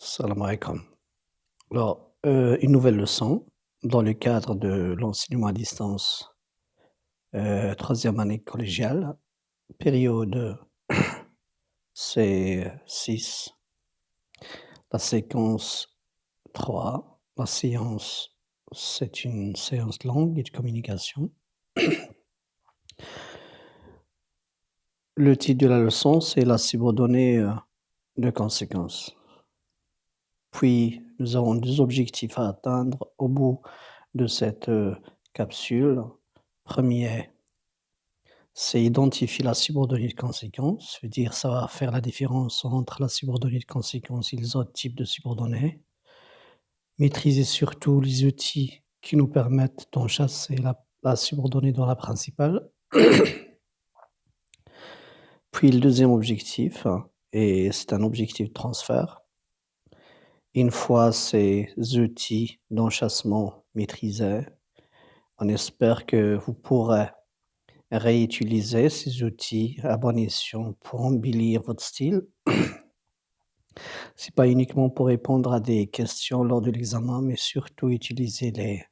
Salam alaikum. Alors, une nouvelle leçon dans le cadre de l'enseignement à distance, 3 année collégiale, période C6, la séquence 3. La séance, c'est une séance longue et de communication. Le titre de la leçon, c'est la subordonnée, de conséquences. Puis, nous avons 2 objectifs à atteindre au bout de cette, capsule. Premier, c'est identifier la subordonnée de conséquence, veut dire ça va faire la différence entre la subordonnée de conséquence et les autres types de subordonnées. Maîtriser surtout les outils qui nous permettent d'enchasser la subordonnée dans la principale. Puis le deuxième objectif, et c'est un objectif de transfert. Une fois ces outils d'enchassement maîtrisés, on espère que vous pourrez réutiliser ces outils à bon escient pour embellir votre style. C'est pas uniquement pour répondre à des questions lors de l'examen, mais surtout utiliser les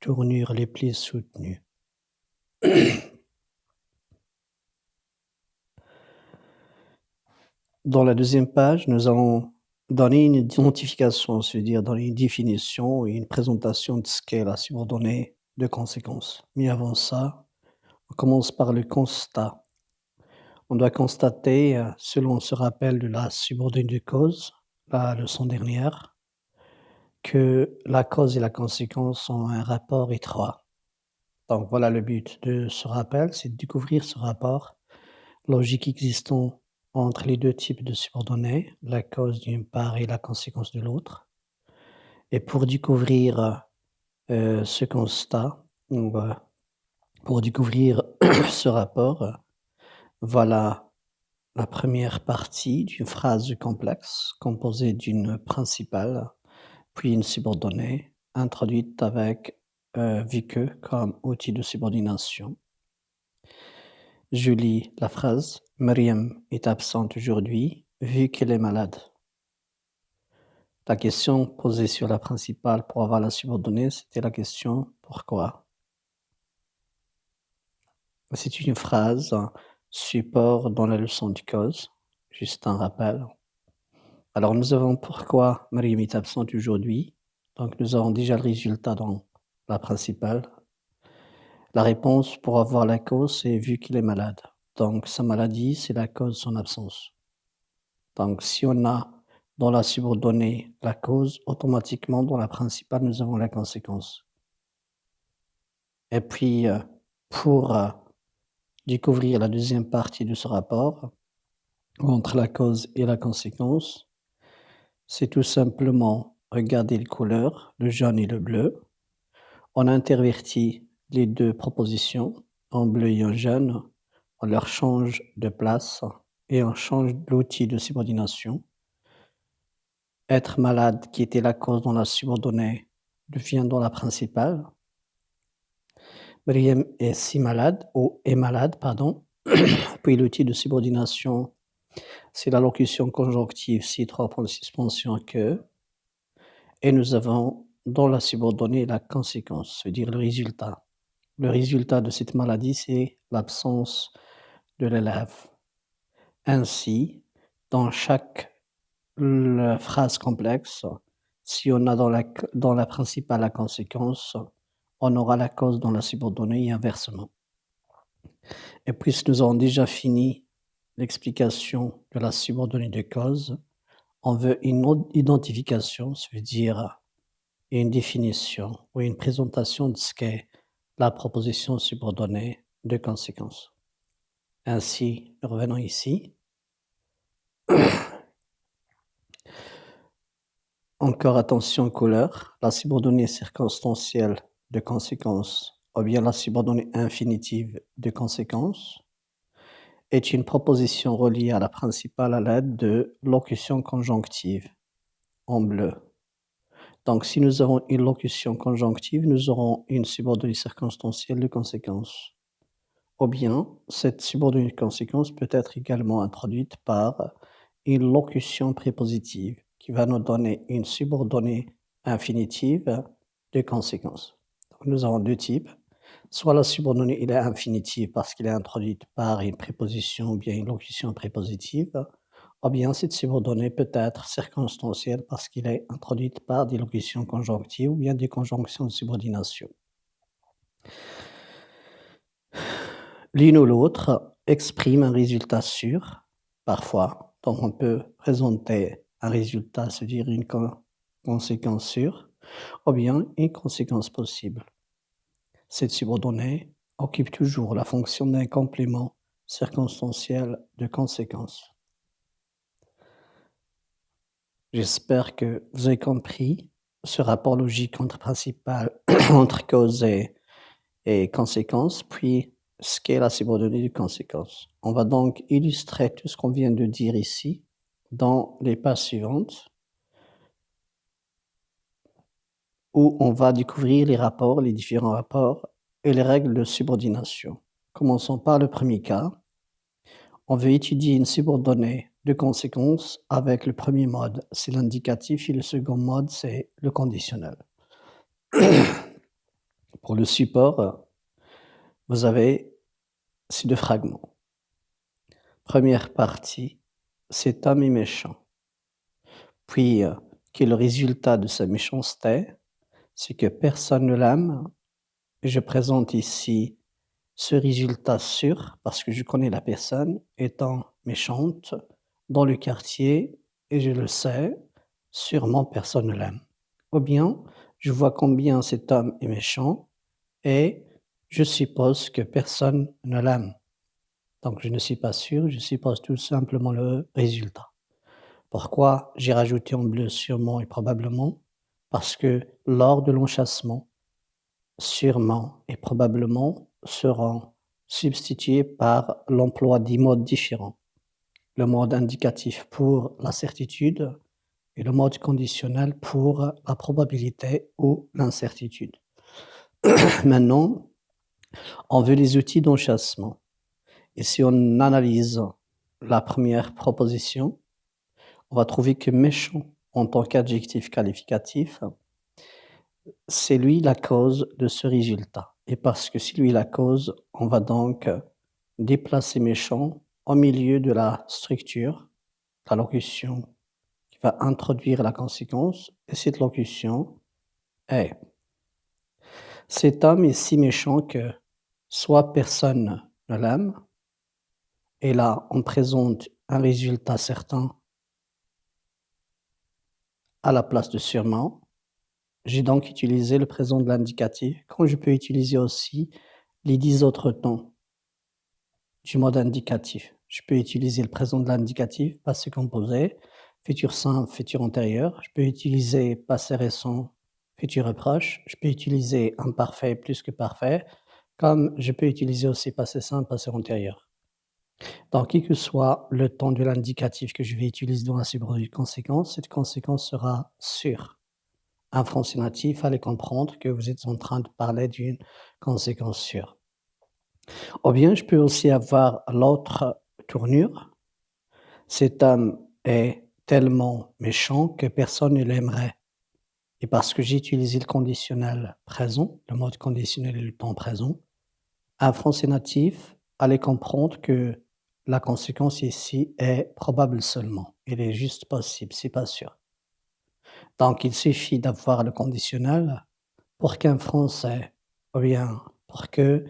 tournures les plus soutenues. Dans la deuxième page, nous allons donner une identification, c'est-à-dire donner une définition et une présentation de ce qu'est la subordonnée de conséquence. Mais avant ça, on commence par le constat. On doit constater, selon ce rappel de la subordonnée de cause, la leçon dernière, que la cause et la conséquence ont un rapport étroit. Donc voilà le but de ce rappel, c'est de découvrir ce rapport logique existant entre les 2 types de subordonnées, la cause d'une part et la conséquence de l'autre. Et pour découvrir, ce constat, pour découvrir ce rapport, voilà la première partie d'une phrase complexe composée d'une principale, puis une subordonnée, introduite avec, vu que comme outil de subordination. Je lis la phrase: «Mariam est absente aujourd'hui vu qu'elle est malade». La question posée sur la principale pour avoir la subordonnée, c'était la question: «Pourquoi?» C'est une phrase support dans la leçon de cause, juste un rappel. Alors nous avons pourquoi Mariam est absente aujourd'hui, donc nous avons déjà le résultat dans la principale. La réponse pour avoir la cause, c'est vu qu'il est malade. Donc sa maladie, c'est la cause de son absence. Donc si on a dans la subordonnée la cause, automatiquement dans la principale, nous avons la conséquence. Et puis, pour, découvrir la deuxième partie de ce rapport, entre la cause et la conséquence, c'est tout simplement regarder les couleurs, le jaune et le bleu. On intervertit les 2 propositions, en bleu et en jaune, on leur change de place et on change l'outil de subordination. Être malade, qui était la cause dans la subordonnée, devient dans la principale. Mariam est si malade ou est malade, pardon. Puis l'outil de subordination, c'est la locution conjonctive si 3 points de suspension que. Et nous avons dans la subordonnée la conséquence, c'est-à-dire le résultat. Le résultat de cette maladie, c'est l'absence de l'élève. Ainsi, dans chaque phrase complexe, si on a dans la principale la conséquence, on aura la cause dans la subordonnée et inversement. Et puisque nous avons déjà fini l'explication de la subordonnée de cause, on veut une identification, ça veut dire une définition ou une présentation de ce qu'est la proposition subordonnée de conséquence. Ainsi, revenons ici. Encore attention aux couleurs. La subordonnée circonstancielle de conséquence ou bien la subordonnée infinitive de conséquence est une proposition reliée à la principale à l'aide de locution conjonctive en bleu. Donc si nous avons une locution conjonctive, nous aurons une subordonnée circonstancielle de conséquence. Ou bien cette subordonnée de conséquence peut être également introduite par une locution prépositive qui va nous donner une subordonnée infinitive de conséquence. Donc, nous avons deux types. Soit la subordonnée elle est infinitive parce qu'elle est introduite par une préposition ou bien une locution prépositive, ou bien cette subordonnée peut être circonstancielle parce qu'elle est introduite par des locutions conjonctives ou bien des conjonctions de subordination. L'une ou l'autre exprime un résultat sûr, parfois. Donc on peut présenter un résultat, c'est-à-dire une conséquence sûre, ou bien une conséquence possible. Cette subordonnée occupe toujours la fonction d'un complément circonstanciel de conséquence. J'espère que vous avez compris ce rapport logique entre principal, entre cause et conséquence, puis ce qu'est la subordonnée de conséquence. On va donc illustrer tout ce qu'on vient de dire ici dans les pages suivantes, où on va découvrir les rapports, les différents rapports et les règles de subordination. Commençons par le premier cas. On veut étudier une subordonnée de conséquence avec le premier mode, c'est l'indicatif, et le second mode, c'est le conditionnel. Pour le support, vous avez ces deux fragments. Première partie, cet homme est méchant. Puis, quel est le résultat de sa méchanceté? C'est que personne ne l'aime. Et je présente ici ce résultat sûr, parce que je connais la personne étant méchante dans le quartier, et je le sais, sûrement personne ne l'aime. Ou bien, je vois combien cet homme est méchant, et je suppose que personne ne l'aime. Donc je ne suis pas sûr, je suppose tout simplement le résultat. Pourquoi j'ai rajouté en bleu sûrement et probablement? Parce que lors de l'enchâssement, sûrement et probablement seront substitués par l'emploi des modes différents. Le mode indicatif pour la certitude et le mode conditionnel pour la probabilité ou l'incertitude. Maintenant, on veut les outils d'enchâssement. Et si on analyse la première proposition, on va trouver que méchant en tant qu'adjectif qualificatif, c'est lui la cause de ce résultat. Et parce que c'est lui la cause, on va donc déplacer méchant au milieu de la structure, la locution qui va introduire la conséquence, et cette locution est: cet homme est si méchant que soit personne ne l'aime, et là on présente un résultat certain à la place de sûrement. J'ai donc utilisé le présent de l'indicatif, quand je peux utiliser aussi les 10 autres temps du mode indicatif. Je peux utiliser le présent de l'indicatif, passé composé, futur simple, futur antérieur. Je peux utiliser passé récent, futur proche. Je peux utiliser imparfait plus que parfait, comme je peux utiliser aussi passé simple, passé antérieur. Donc, quel que soit le temps de l'indicatif que je vais utiliser dans la subordonnée de conséquence, cette conséquence sera sûre. Un français natif, fallait comprendre que vous êtes en train de parler d'une conséquence sûre. Ou bien, je peux aussi avoir l'autre tournure. Cet homme est tellement méchant que personne ne l'aimerait. Et parce que j'ai utilisé le conditionnel présent, le mode conditionnel et le temps présent, un français natif allait comprendre que la conséquence ici est probable seulement. Elle est juste possible, c'est pas sûr. Donc, il suffit d'avoir le conditionnel pour qu'un Français, ou bien pour que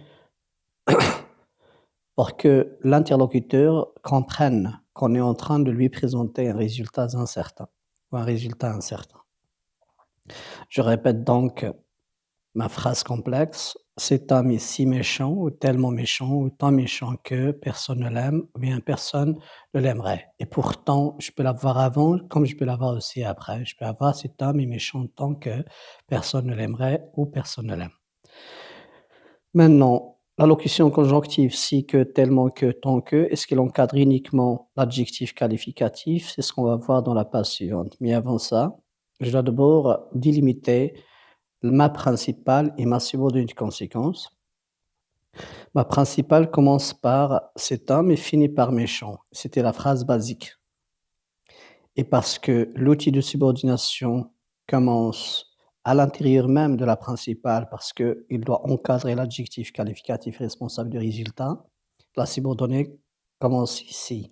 l'interlocuteur comprenne qu'on est en train de lui présenter un résultat incertain ou un résultat incertain. Je répète donc ma phrase complexe: cet homme est si méchant ou tellement méchant ou tant méchant que personne ne l'aime ou bien personne ne l'aimerait. Et pourtant, je peux l'avoir avant comme je peux l'avoir aussi après. Je peux avoir cet homme est méchant tant que personne ne l'aimerait ou personne ne l'aime. Maintenant, la locution conjonctive si, que, tellement que, tant que, est-ce qu'elle encadre uniquement l'adjectif qualificatif? C'est ce qu'on va voir dans la page suivante. Mais avant ça, je dois d'abord délimiter ma principale et ma subordonnée de conséquence. Ma principale commence par cet homme et finit par méchant. C'était la phrase basique. et parce que l'outil de subordination commence à l'intérieur même de la principale, parce qu'il doit encadrer l'adjectif qualificatif responsable du résultat, la subordonnée commence ici.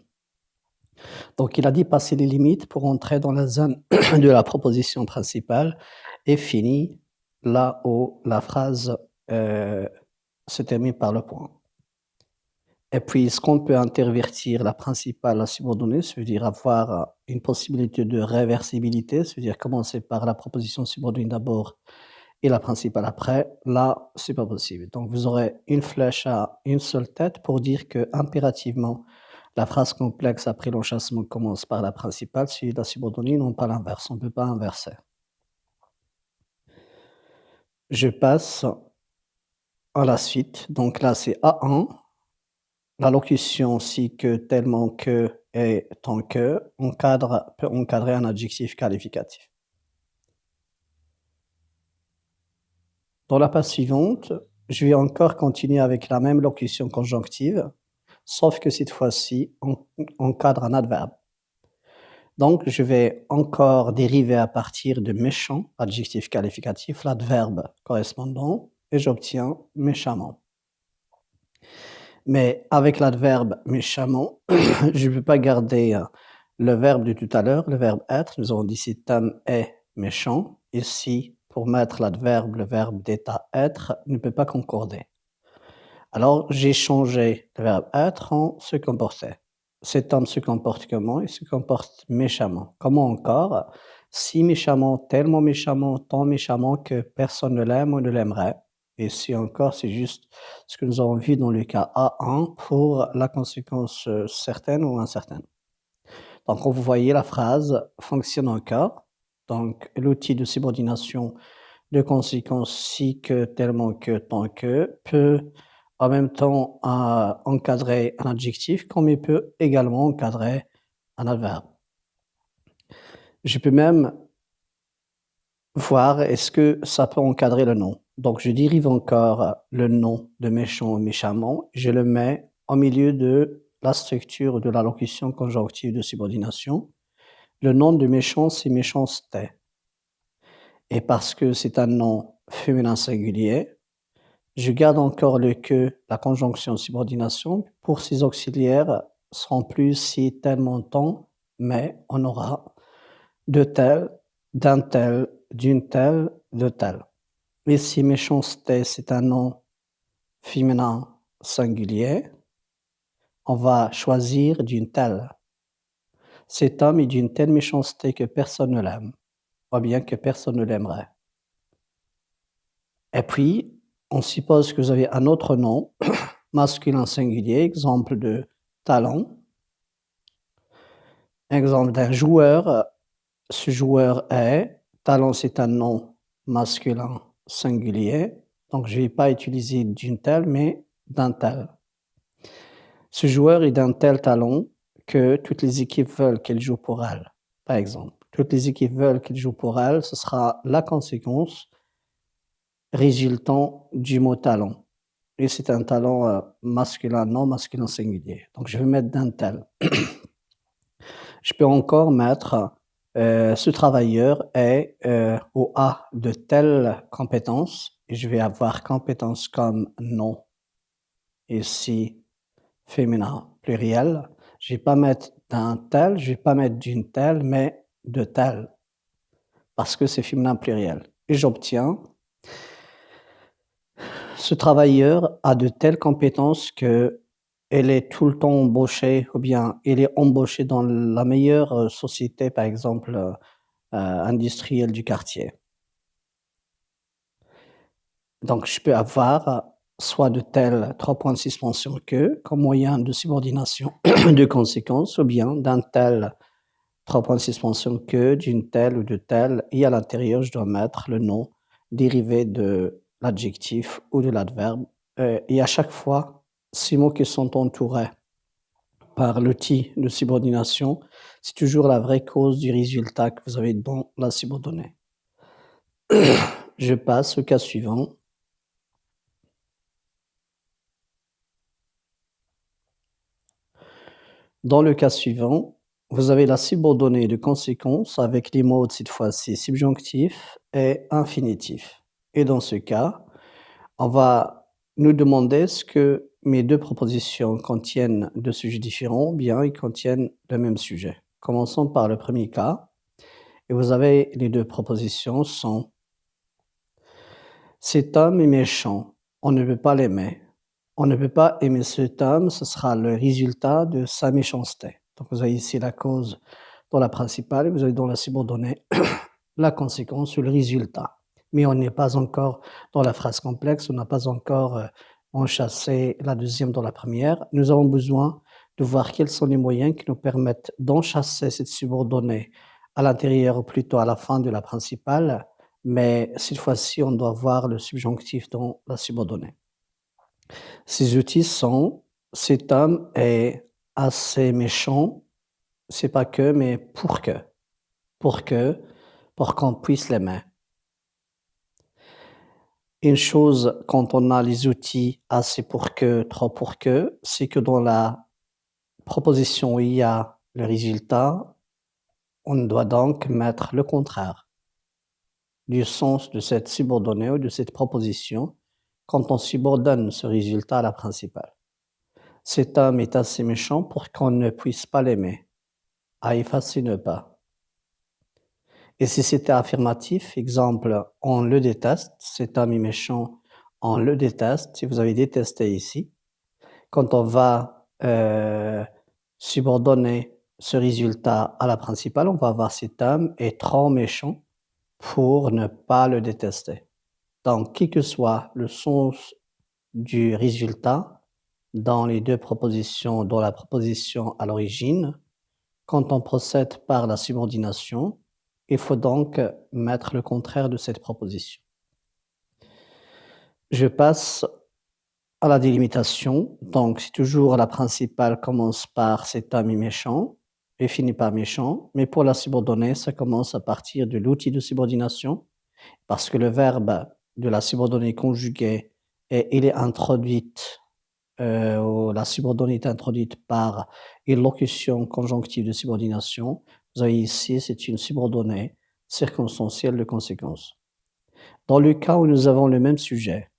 Donc il a dépassé les limites pour entrer dans la zone de la proposition principale et finit là où la phrase se termine par le point. Et puis, est-ce qu'on peut intervertir la principale, la subordonnée? Ça veut dire avoir une possibilité de réversibilité, ça veut dire commencer par la proposition subordonnée d'abord et la principale après. Là, c'est pas possible. Donc, vous aurez une flèche à une seule tête pour dire que impérativement, la phrase complexe après l'enchâssement commence par la principale, suivie de la subordonnée, non pas l'inverse. On ne peut pas inverser. Je passe à la suite. Donc là, c'est A1. La locution si que, tellement que et tant que peut encadrer un adjectif qualificatif. Dans la page suivante, je vais encore continuer avec la même locution conjonctive, sauf que cette fois-ci, on encadre un adverbe. Donc, je vais encore dériver à partir de méchant, adjectif qualificatif, l'adverbe correspondant, et j'obtiens méchamment. Mais avec l'adverbe méchamment, je ne peux pas garder le verbe de tout à l'heure, le verbe être. Nous avons dit cet homme est méchant. Ici, pour mettre l'adverbe, le verbe d'état être ne peut pas concorder. Alors, j'ai changé le verbe être en se comporter. Cet homme se comporte comment? Il se comporte méchamment. Comment encore? Si méchamment, tellement méchamment, tant méchamment que personne ne l'aime ou ne l'aimerait. Et si encore, c'est juste ce que nous avons vu dans le cas A1 pour la conséquence certaine ou incertaine. Donc, vous voyez, la phrase fonctionne encore. Donc, l'outil de subordination de conséquence si que, tellement que, tant que peut en même temps encadrer un adjectif comme il peut également encadrer un adverbe. Je peux même voir est-ce que ça peut encadrer le nom. Donc je dérive encore le nom de méchant ou méchamment, je le mets au milieu de la structure de la locution conjonctive de subordination. Le nom de méchant, c'est méchanceté. Et parce que c'est un nom féminin singulier, je garde encore le que, la conjonction subordination. Pour ces auxiliaires, seront plus si, tellement, tant, mais on aura de tel, d'un tel, d'une telle, de tel. Et si méchanceté, c'est un nom féminin singulier, on va choisir d'une telle. Cet homme est d'une telle méchanceté que personne ne l'aime, ou bien que personne ne l'aimerait. Et puis, on suppose que vous avez un autre nom, masculin singulier, exemple de talent. Exemple d'un joueur, ce joueur est, talent c'est un nom masculin singulier, donc je ne vais pas utiliser d'une telle, mais d'un tel. Ce joueur est d'un tel talent que toutes les équipes veulent qu'il joue pour elle, par exemple. Toutes les équipes veulent qu'il joue pour elle, ce sera la conséquence résultant du mot talent. Et c'est un talent masculin, non masculin singulier. Donc je vais mettre d'un tel. Je peux encore mettre ce travailleur est ou a de telles compétences et je vais avoir compétences comme nom ici féminin pluriel. Je vais pas mettre d'un tel, je vais pas mettre d'une telle, mais de telle parce que c'est féminin pluriel. Et j'obtiens ce travailleur a de telles compétences que elle est tout le temps embauchée ou bien elle est embauchée dans la meilleure société, par exemple industrielle du quartier. Donc je peux avoir soit de tels 3 points de suspension que, comme moyen de subordination de conséquence, ou bien d'un tel 3 points de suspension que, d'une telle ou de telle, et à l'intérieur, je dois mettre le nom dérivé de l'adjectif ou de l'adverbe. Et à chaque fois, ces mots qui sont entourés par l'outil de subordination, c'est toujours la vraie cause du résultat que vous avez dans la subordonnée. Je passe au cas suivant. Dans le cas suivant, vous avez la subordonnée de conséquence avec les modes cette fois-ci subjonctif et infinitif. Et dans ce cas, on va nous demander est-ce que mes 2 propositions contiennent 2 sujets différents ou bien ils contiennent le même sujet. Commençons par le premier cas et vous avez les 2 propositions sont: «Cet homme est méchant, on ne peut pas l'aimer. On ne peut pas aimer cet homme, ce sera le résultat de sa méchanceté». Donc vous avez ici la cause dans la principale et vous avez dans la subordonnée la conséquence ou le résultat. Mais on n'est pas encore dans la phrase complexe, on n'a pas encore, enchâssé la deuxième dans la première. Nous avons besoin de voir quels sont les moyens qui nous permettent d'enchâsser cette subordonnée à l'intérieur ou plutôt à la fin de la principale, mais cette fois-ci, on doit voir le subjonctif dans la subordonnée. Ces outils sont: «Cet homme est assez méchant», c'est pas que, mais pour que, pour qu'on puisse l'aimer. Une chose quand on a les outils assez pour que, trop pour que, c'est que dans la proposition où il y a le résultat, on doit donc mettre le contraire du sens de cette subordonnée ou de cette proposition quand on subordonne ce résultat à la principale. Cet homme est assez méchant pour qu'on ne puisse pas l'aimer. À effacer ne pas. Et si c'était affirmatif, exemple, on le déteste, cet homme est méchant, on le déteste, si vous avez détesté ici, quand on va subordonner ce résultat à la principale, on va avoir cet homme est trop méchant pour ne pas le détester. Donc, qui que soit le sens du résultat dans les 2 propositions, dans la proposition à l'origine, quand on procède par la subordination, il faut donc mettre le contraire de cette proposition. Je passe à la délimitation. Donc, c'est toujours la principale commence par «cet homme est méchant» et finit par «méchant», mais pour la subordonnée, ça commence à partir de l'outil de subordination parce que le verbe de la subordonnée conjuguée il est introduite, ou la subordonnée est introduite par une locution conjonctive de subordination. Vous avez ici, c'est une subordonnée circonstancielle de conséquence. Dans le cas où nous avons le même sujet,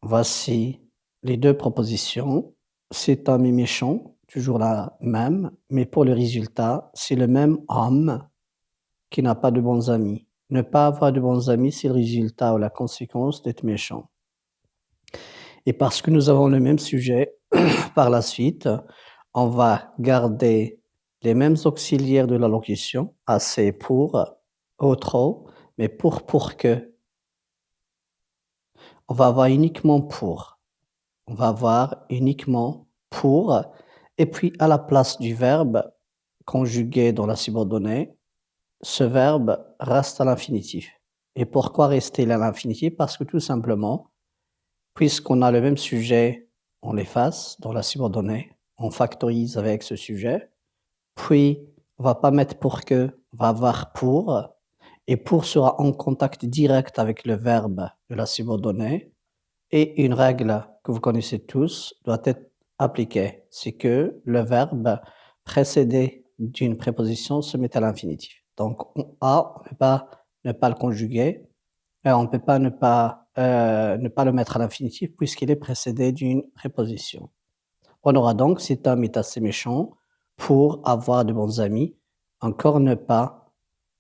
voici les 2 propositions. Cet homme est méchant, toujours la même, mais pour le résultat, c'est le même homme qui n'a pas de bons amis. Ne pas avoir de bons amis, c'est le résultat ou la conséquence d'être méchant. Et parce que nous avons le même sujet, par la suite, on va garder les mêmes auxiliaires de la locution, assez, pour, au, trop, mais pour que. On va avoir uniquement pour. On va avoir uniquement pour, et puis à la place du verbe conjugué dans la subordonnée, ce verbe reste à l'infinitif. Et pourquoi rester à l'infinitif? Parce que tout simplement, puisqu'on a le même sujet, on l'efface dans la subordonnée, on factorise avec ce sujet, puis on va pas mettre pour que, on va avoir pour, et pour sera en contact direct avec le verbe de la subordonnée, et une règle que vous connaissez tous doit être appliquée, c'est que le verbe précédé d'une préposition se met à l'infinitif. Donc on ne peut pas ne pas le conjuguer, on ne peut pas ne pas le mettre à l'infinitif puisqu'il est précédé d'une préposition. On aura donc cet homme est assez méchant pour avoir de bons amis, encore ne pas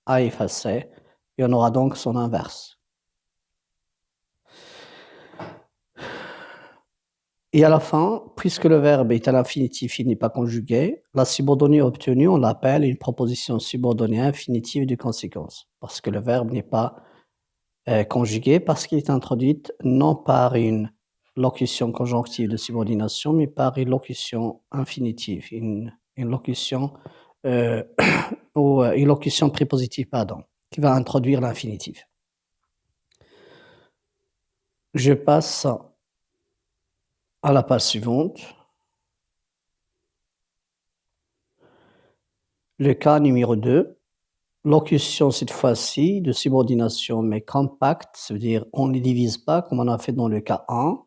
à effacer, et on aura donc son inverse. Et à la fin, puisque le verbe est à l'infinitif, il n'est pas conjugué, la subordonnée obtenue, on l'appelle une proposition subordonnée infinitive de conséquence, parce que le verbe n'est pas conjugué, parce qu'il est introduit non par une locution conjonctive de subordination, mais par une locution infinitive, une locution ou une locution prépositive, pardon, qui va introduire l'infinitif. Je passe à la page suivante. Le cas numéro 2, locution cette fois-ci de subordination mais compacte, ça veut dire on ne les divise pas comme on a fait dans le cas 1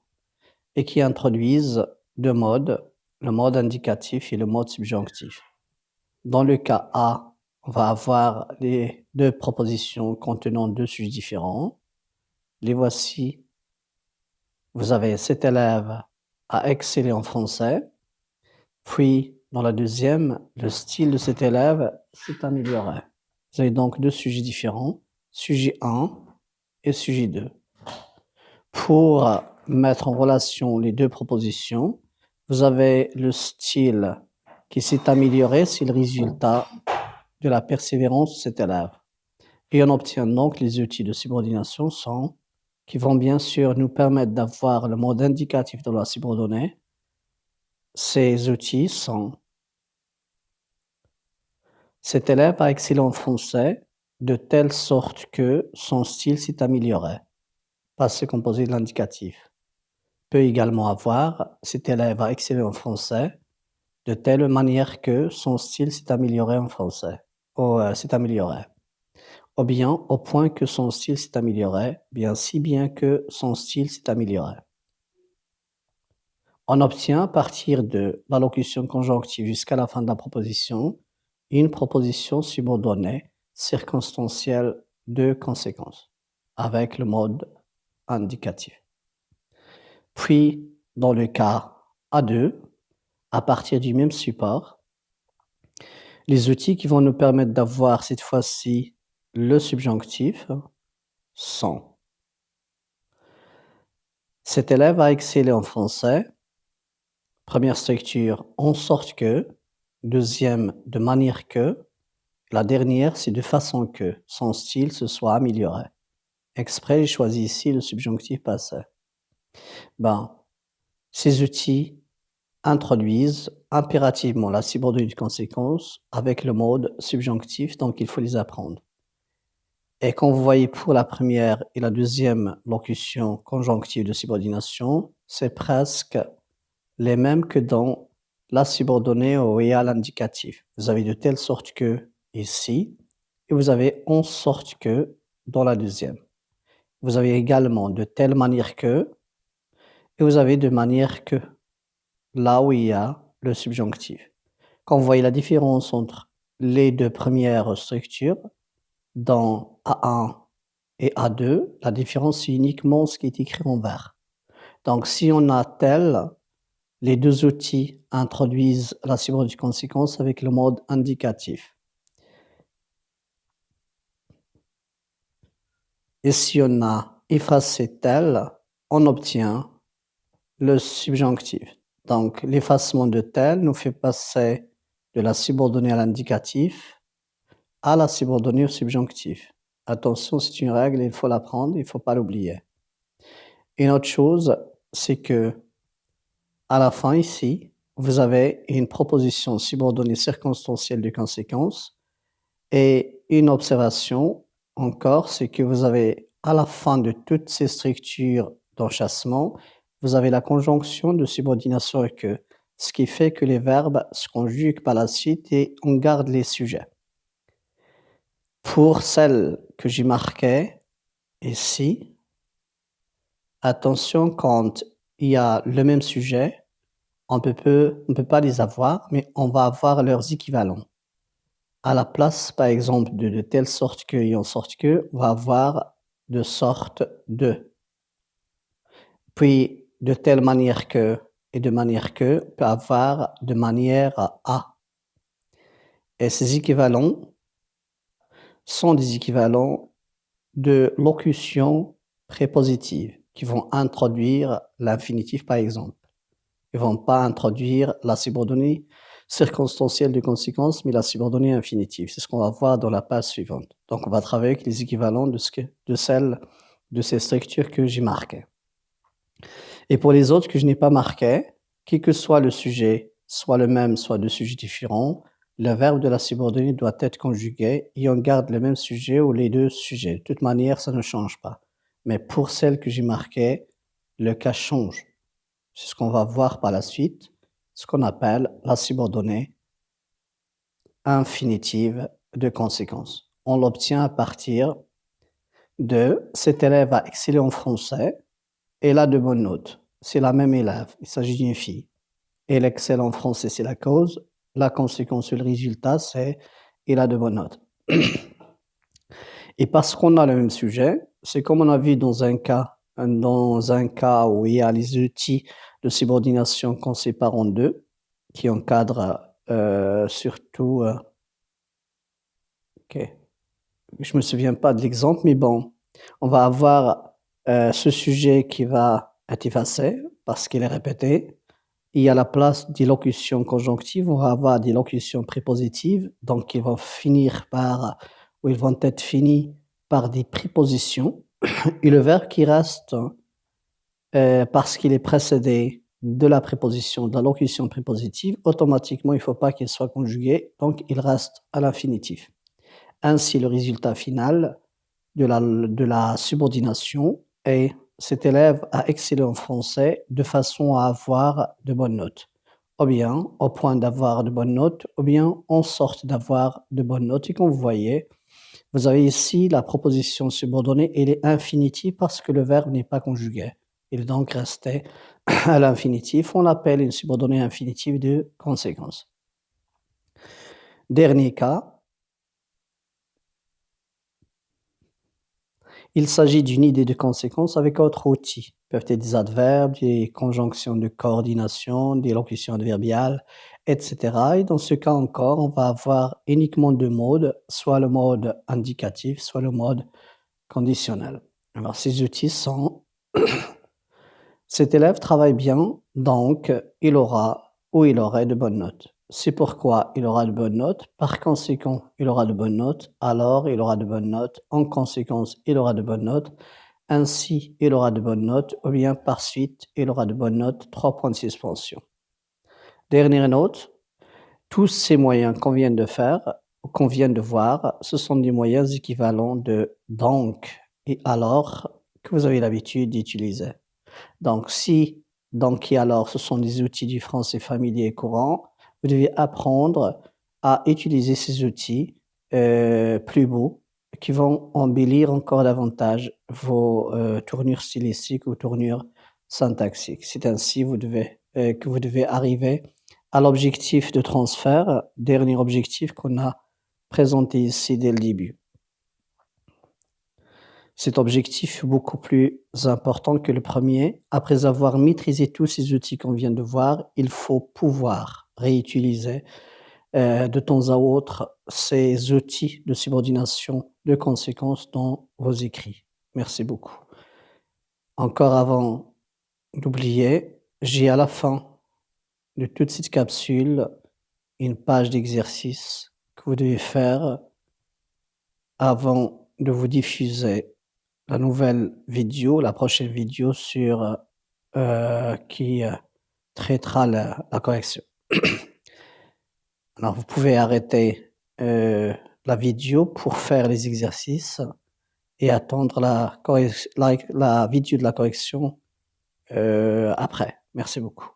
et qui introduisent 2 modes. le mode indicatif et le mode subjonctif. Dans le cas A, on va avoir les deux propositions contenant deux sujets différents. Les voici. Vous avez cet élève a excellé en français. Puis, dans la deuxième, le style de cet élève s'est amélioré. Vous avez donc deux sujets différents, sujet 1 et sujet 2. Pour mettre en relation les deux propositions, vous avez le style qui s'est amélioré, c'est le résultat de la persévérance de cet élève. Et on obtient donc les outils de subordination qui vont bien sûr nous permettre d'avoir le mode indicatif de la subordonnée. Ces outils sont: cet élève a excellé en français de telle sorte que son style s'est amélioré. Passé composé de l'indicatif. Peut également avoir: cet élève a excellé en français de telle manière que son style s'est amélioré en français. S'est amélioré. Ou bien au point que son style s'est amélioré, bien si bien que son style s'est amélioré. On obtient à partir de la locution conjonctive jusqu'à la fin de la proposition une proposition subordonnée circonstancielle de conséquence avec le mode indicatif. Puis, dans le cas A2, à partir du même support, les outils qui vont nous permettre d'avoir cette fois-ci le subjonctif sont: cet élève a excellé en français. Première structure, en sorte que. Deuxième, de manière que. La dernière, c'est de façon que son style se soit amélioré. Exprès, j'ai choisi ici le subjonctif passé. Ces outils introduisent impérativement la subordonnée de conséquence avec le mode subjonctif, donc il faut les apprendre. Et quand vous voyez pour la première et la deuxième locution conjonctive de subordination, c'est presque les mêmes que dans la subordonnée au réel indicatif. Vous avez de telle sorte que ici, et vous avez en sorte que dans la deuxième. Vous avez également de telle manière que, et vous avez de manière que, là où il y a le subjonctif. Quand vous voyez la différence entre les deux premières structures, dans A1 et A2, la différence c'est uniquement ce qui est écrit en vert. Donc si on a tel, les deux outils introduisent la subordonnée de conséquence avec le mode indicatif. Et si on a effacé tel, on obtient le subjonctif. Donc l'effacement de tel nous fait passer de la subordonnée à l'indicatif à la subordonnée au subjonctif. Attention, c'est une règle, il faut l'apprendre, il ne faut pas l'oublier. Une autre chose, c'est que à la fin ici, vous avez une proposition subordonnée circonstancielle de conséquence et une observation encore, c'est que vous avez à la fin de toutes ces structures d'enchâssement, vous avez la conjonction de subordination et que, ce qui fait que les verbes se conjuguent par la suite et on garde les sujets. Pour celles que j'ai marquées ici, attention, quand il y a le même sujet, on ne peut pas les avoir, mais on va avoir leurs équivalents. À la place, par exemple, de telle sorte que et en sorte que, on va avoir de sorte de. Puis, de telle manière que et de manière que peut avoir de manière à. Et ces équivalents sont des équivalents de locutions prépositives qui vont introduire l'infinitif, par exemple. Ils ne vont pas introduire la subordonnée circonstancielle de conséquence, mais la subordonnée infinitive. C'est ce qu'on va voir dans la page suivante. Donc, on va travailler avec les équivalents de ces structures que j'ai marquées. Et pour les autres que je n'ai pas marquées, quel que soit le sujet, soit le même, soit deux sujets différents, le verbe de la subordonnée doit être conjugué et on garde le même sujet ou les deux sujets. De toute manière, ça ne change pas. Mais pour celles que j'ai marquées, le cas change. C'est ce qu'on va voir par la suite, ce qu'on appelle la subordonnée infinitive de conséquence. On l'obtient à partir de cet élève a excellé en français et elle a de bonnes notes. C'est la même élève, il s'agit d'une fille. et l'excellent français, c'est la cause. La conséquence et le résultat, c'est il a de bonnes notes. Et parce qu'on a le même sujet, c'est comme on a vu dans un cas où il y a les outils de subordination qu'on sépare en deux, qui encadrent surtout. Ok, je me souviens pas de l'exemple, mais bon, on va avoir ce sujet qui va être effacé parce qu'il est répété. Il y a la place des locutions conjonctives, on va avoir des locutions prépositives, donc ils vont finir par, ou ils vont être finis par des prépositions, et le verbe qui reste, parce qu'il est précédé de la préposition, de la locution prépositive, automatiquement, il ne faut pas qu'il soit conjugué, donc il reste à l'infinitif. Ainsi, le résultat final de la subordination est cet élève a excellé en français de façon à avoir de bonnes notes. Ou bien au point d'avoir de bonnes notes, ou bien en sorte d'avoir de bonnes notes. Et comme vous voyez, vous avez ici la proposition subordonnée, elle est infinitive parce que le verbe n'est pas conjugué. Il est donc resté à l'infinitif. On l'appelle une subordonnée infinitive de conséquence. Dernier cas, il s'agit d'une idée de conséquence avec autre outil. Peuvent être des adverbes, des conjonctions de coordination, des locutions adverbiales, etc. Et dans ce cas encore, on va avoir uniquement deux modes, soit le mode indicatif, soit le mode conditionnel. Alors ces outils sont cet élève travaille bien, donc il aura ou il aurait de bonnes notes. C'est pourquoi il aura de bonnes notes. Par conséquent, il aura de bonnes notes. Alors, il aura de bonnes notes. En conséquence, il aura de bonnes notes. Ainsi, il aura de bonnes notes. Ou bien par suite, il aura de bonnes notes. 3 points de suspension. Dernière note, tous ces moyens qu'on vient de faire, qu'on vient de voir, ce sont des moyens équivalents de donc et alors que vous avez l'habitude d'utiliser. Donc, si donc et alors, ce sont des outils du français familier et courant, vous devez apprendre à utiliser ces outils plus beaux qui vont embellir encore davantage vos tournures stylistiques ou tournures syntaxiques. C'est ainsi que vous devez arriver à l'objectif de transfert, dernier objectif qu'on a présenté ici dès le début. Cet objectif est beaucoup plus important que le premier. Après avoir maîtrisé tous ces outils qu'on vient de voir, il faut pouvoir réutiliser de temps à autre ces outils de subordination de conséquence dans vos écrits. Merci beaucoup. Encore avant d'oublier, j'ai à la fin de toute cette capsule une page d'exercice que vous devez faire avant de vous diffuser la nouvelle vidéo, la prochaine vidéo sur qui traitera la correction. Alors, vous pouvez arrêter la vidéo pour faire les exercices et attendre la vidéo de la correction après. Merci beaucoup.